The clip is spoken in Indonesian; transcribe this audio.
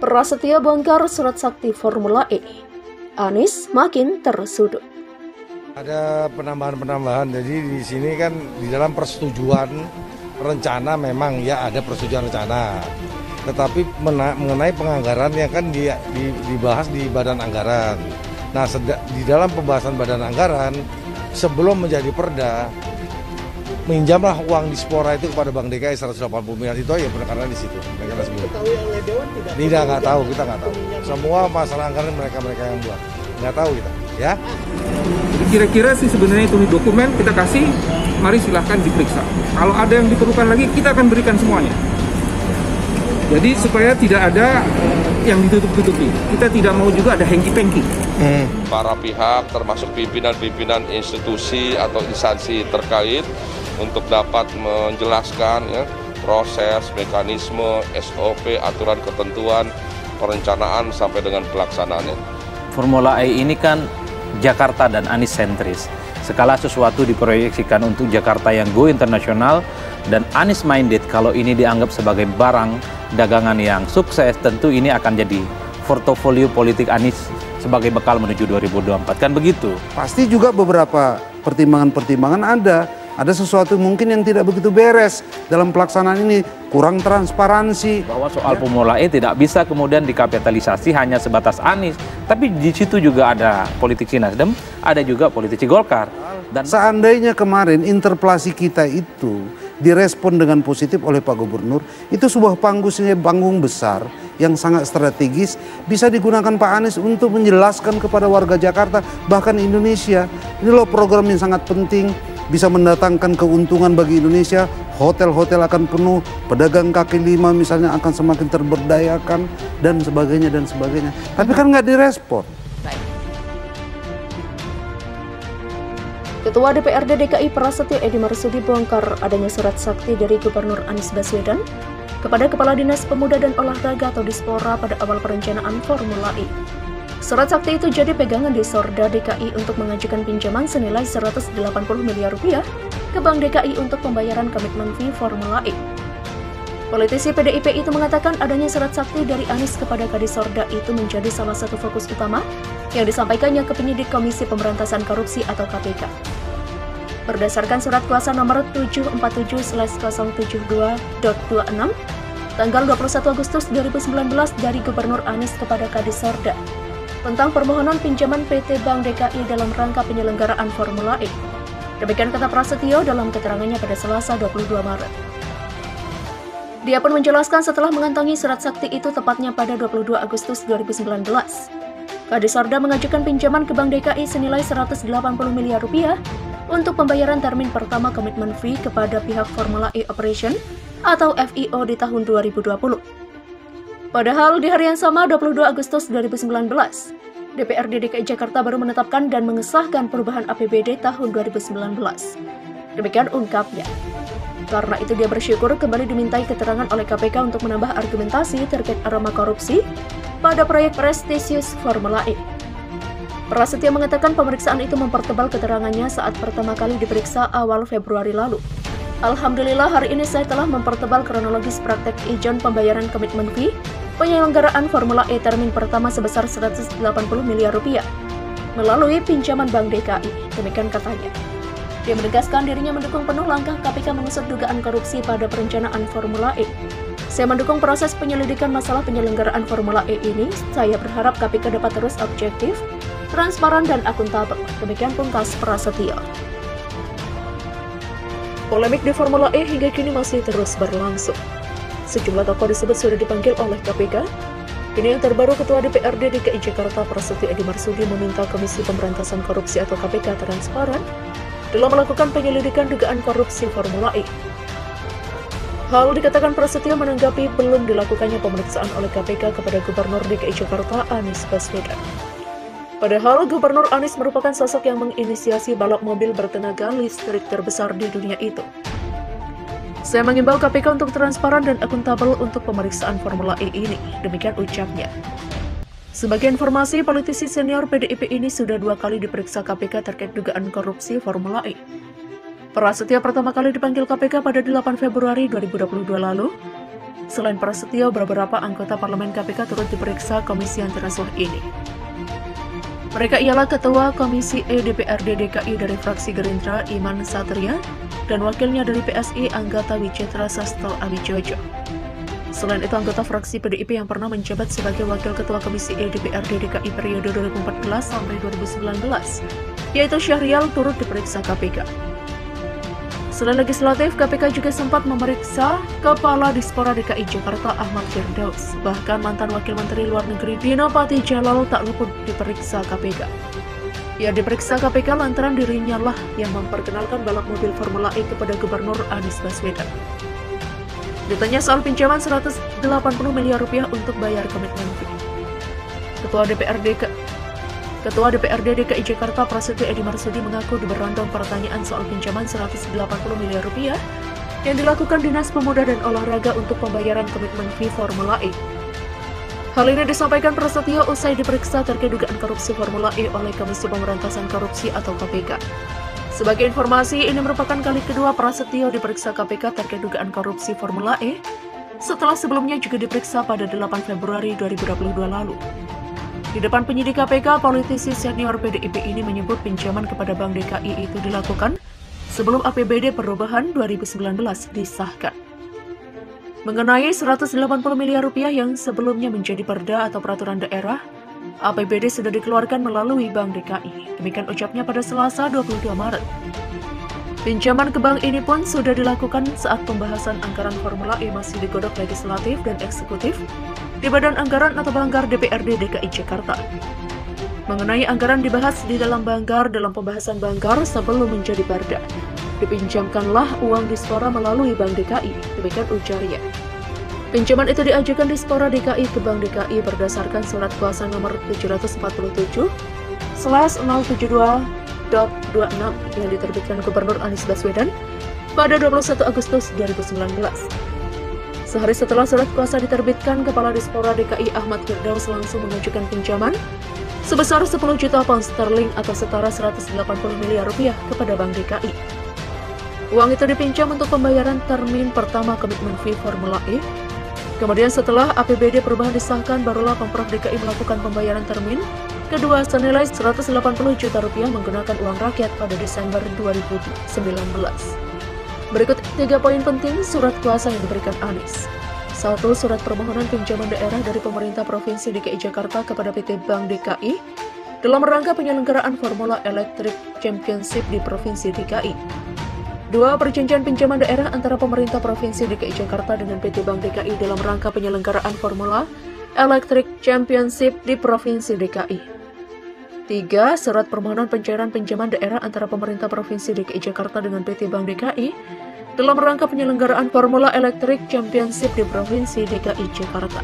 Prasetyo bongkar surat sakti Formula E. Anies makin tersudut. Ada penambahan-penambahan, jadi di sini kan di dalam persetujuan rencana memang ya ada persetujuan rencana. Tetapi mengenai penganggaran yang kan dibahas di badan anggaran. Nah, di dalam pembahasan badan anggaran sebelum menjadi perda, minjamlah uang dispora itu kepada Bank DKI 180 miliar itu ya penekanannya di situ. Diketahui oleh Dewan tidak? Tidak, nggak tahu, kita nggak tahu. Semua masalah anggaran mereka yang buat, nggak tahu kita, ya. Jadi kira-kira sih sebenarnya itu dokumen kita kasih, mari silahkan diperiksa. Kalau ada yang diperlukan lagi, kita akan berikan semuanya. Jadi supaya tidak ada yang ditutup-tutupi. Kita tidak mau juga ada hengki-pengki. Para pihak termasuk pimpinan-pimpinan institusi atau instansi terkait untuk dapat menjelaskan ya, proses, mekanisme, SOP, aturan ketentuan, perencanaan sampai dengan pelaksanaannya. Formula E ini kan Jakarta dan Anies sentris. Segala sesuatu diproyeksikan untuk Jakarta yang go internasional dan Anies minded. Kalau ini dianggap sebagai barang dagangan yang sukses, tentu ini akan jadi portofolio politik Anies sebagai bekal menuju 2024, kan begitu? Pasti juga beberapa pertimbangan-pertimbangan ada. Ada sesuatu mungkin yang tidak begitu beres dalam pelaksanaan ini, kurang transparansi. Bahwa soal Formula E tidak bisa kemudian dikapitalisasi hanya sebatas Anies, tapi di situ juga ada politisi Nasdem, ada juga politisi Golkar. Dan seandainya kemarin interpelasi kita itu direspon dengan positif oleh Pak Gubernur, itu sebuah panggung besar yang sangat strategis, bisa digunakan Pak Anies untuk menjelaskan kepada warga Jakarta, bahkan Indonesia. Ini loh program yang sangat penting, bisa mendatangkan keuntungan bagi Indonesia, hotel-hotel akan penuh, pedagang kaki lima misalnya akan semakin terberdayakan, dan sebagainya, dan sebagainya. Tapi kan nggak direspon. Ketua DPRD DKI Prasetyo Edy Marsudi bongkar adanya surat sakti dari Gubernur Anies Baswedan kepada Kepala Dinas Pemuda dan Olahraga atau Dispora pada awal perencanaan Formula E. Surat sakti itu jadi pegangan Disorda DKI untuk mengajukan pinjaman senilai 180 miliar rupiah ke Bank DKI untuk pembayaran komitmen fee Formula E. Politisi PDIP itu mengatakan adanya surat sakti dari Anies kepada Kadisorda itu menjadi salah satu fokus utama yang disampaikannya ke penyidik Komisi Pemberantasan Korupsi atau KPK. Berdasarkan surat kuasa nomor 747/072.26 tanggal 21 Agustus 2019 dari Gubernur Anies kepada Kadisorda tentang permohonan pinjaman PT Bank DKI dalam rangka penyelenggaraan Formula E. Demikian kata Prasetyo dalam keterangannya pada Selasa 22 Maret. Dia pun menjelaskan setelah mengantongi surat sakti itu tepatnya pada 22 Agustus 2019. Kadisorda mengajukan pinjaman ke Bank DKI senilai 180 miliar rupiah untuk pembayaran termin pertama komitmen fee kepada pihak Formula E Operation atau FIO di tahun 2020. Padahal di hari yang sama 22 Agustus 2019, DPRD DKI Jakarta baru menetapkan dan mengesahkan perubahan APBD tahun 2019. Demikian ungkapnya. Karena itu dia bersyukur kembali dimintai keterangan oleh KPK untuk menambah argumentasi terkait aroma korupsi pada proyek prestisius Formula E. Prasetyo mengatakan pemeriksaan itu mempertebal keterangannya saat pertama kali diperiksa awal Februari lalu. Alhamdulillah hari ini saya telah mempertebal kronologis praktek ijon pembayaran komitmen fee penyelenggaraan Formula E termin pertama sebesar 180 miliar rupiah melalui pinjaman Bank DKI. Demikian katanya. Dia menegaskan dirinya mendukung penuh langkah KPK mengusut dugaan korupsi pada perencanaan Formula E. Saya mendukung proses penyelidikan masalah penyelenggaraan Formula E ini. Saya berharap KPK dapat terus objektif, transparan, dan akuntabel. Demikian pungkas Prasetyo. Polemik di Formula E hingga kini masih terus berlangsung. Sejumlah tokoh disebut sudah dipanggil oleh KPK. Kini yang terbaru Ketua DPRD DKI Jakarta Prasetyo Edy Marsudi meminta Komisi Pemberantasan Korupsi atau KPK transparan dalam melakukan penyelidikan dugaan korupsi Formula E. Hal dikatakan Prasetyo menanggapi belum dilakukannya pemeriksaan oleh KPK kepada Gubernur DKI Jakarta Anies Baswedan. Padahal Gubernur Anies merupakan sosok yang menginisiasi balap mobil bertenaga listrik terbesar di dunia itu. Saya mengimbau KPK untuk transparan dan akuntabel untuk pemeriksaan Formula E ini, demikian ucapnya. Sebagai informasi, politisi senior PDIP ini sudah 2 kali diperiksa KPK terkait dugaan korupsi Formula E. Prasetyo pertama kali dipanggil KPK pada 8 Februari 2022 lalu, Selain Prasetyo, beberapa anggota parlemen KPK turut diperiksa Komisi Anti Rasuah ini. Mereka ialah Ketua Komisi E DPRD DKI dari fraksi Gerindra Iman Satria dan wakilnya dari PSI Anggata Wicitra Sastel Abijojo. Selain itu, anggota fraksi PDIP yang pernah menjabat sebagai Wakil Ketua Komisi E DPRD DKI periode 2014 sampai 2019, yaitu Syahrial, turut diperiksa KPK. Selain legislatif, KPK juga sempat memeriksa Kepala Dispora DKI Jakarta Ahmad Firdaus. Bahkan mantan Wakil Menteri Luar Negeri Dino Patijalal tak luput diperiksa KPK. Ia diperiksa KPK lantaran dirinya lah yang memperkenalkan balap mobil Formula E kepada Gubernur Anies Baswedan. Ditanya soal pinjaman 180 miliar rupiah untuk bayar komitmen fee, Ketua DPRD DKI Jakarta Prasetyo Edy Marsudi mengaku diberondong pertanyaan soal pinjaman 180 miliar rupiah yang dilakukan Dinas Pemuda dan Olahraga untuk pembayaran komitmen fee Formula E. Hal ini disampaikan Prasetyo usai diperiksa terkait dugaan korupsi Formula E oleh Komisi Pemberantasan Korupsi atau KPK. Sebagai informasi, ini merupakan kali kedua Prasetyo diperiksa KPK terkait dugaan korupsi Formula E setelah sebelumnya juga diperiksa pada 8 Februari 2022 lalu. Di depan penyidik KPK, politisi senior PDIP ini menyebut pinjaman kepada Bank DKI itu dilakukan sebelum APBD perubahan 2019 disahkan. Mengenai 180 miliar rupiah yang sebelumnya menjadi perda atau peraturan daerah, APBD sudah dikeluarkan melalui Bank DKI. Demikian ucapnya pada Selasa 22 Maret. Pinjaman ke bank ini pun sudah dilakukan saat pembahasan anggaran Formula E masih digodok legislatif dan eksekutif di Badan Anggaran atau Banggar DPRD DKI Jakarta. Mengenai anggaran dibahas di dalam Banggar dalam pembahasan Banggar sebelum menjadi perda. Dipinjamkanlah uang Dispora melalui Bank DKI, demikian ujarnya. Pinjaman itu diajukan Dispora DKI ke Bank DKI berdasarkan surat kuasa nomor 747/072.26 yang diterbitkan Gubernur Anies Baswedan pada 21 Agustus 2019. Sehari setelah surat kuasa diterbitkan, Kepala Dispora DKI Ahmad Firdaus langsung mengajukan pinjaman sebesar 10 juta pound sterling atau setara 180 miliar rupiah kepada Bank DKI. Uang itu dipinjam untuk pembayaran termin pertama komitmen fee Formula E. Kemudian setelah APBD perubahan disahkan, barulah Pemprov DKI melakukan pembayaran termin kedua senilai 180 juta rupiah menggunakan uang rakyat pada Desember 2019. Berikut 3 poin penting surat kuasa yang diberikan Anies. 1. Surat permohonan pinjaman daerah dari pemerintah Provinsi DKI Jakarta kepada PT Bank DKI dalam rangka penyelenggaraan Formula Electric Championship di Provinsi DKI. 2. Perjanjian pinjaman daerah antara pemerintah Provinsi DKI Jakarta dengan PT Bank DKI dalam rangka penyelenggaraan Formula Electric Championship di Provinsi DKI. 3. Surat permohonan pencairan pinjaman daerah antara pemerintah Provinsi DKI Jakarta dengan PT Bank DKI dalam rangka penyelenggaraan Formula Electric Championship di Provinsi DKI Jakarta.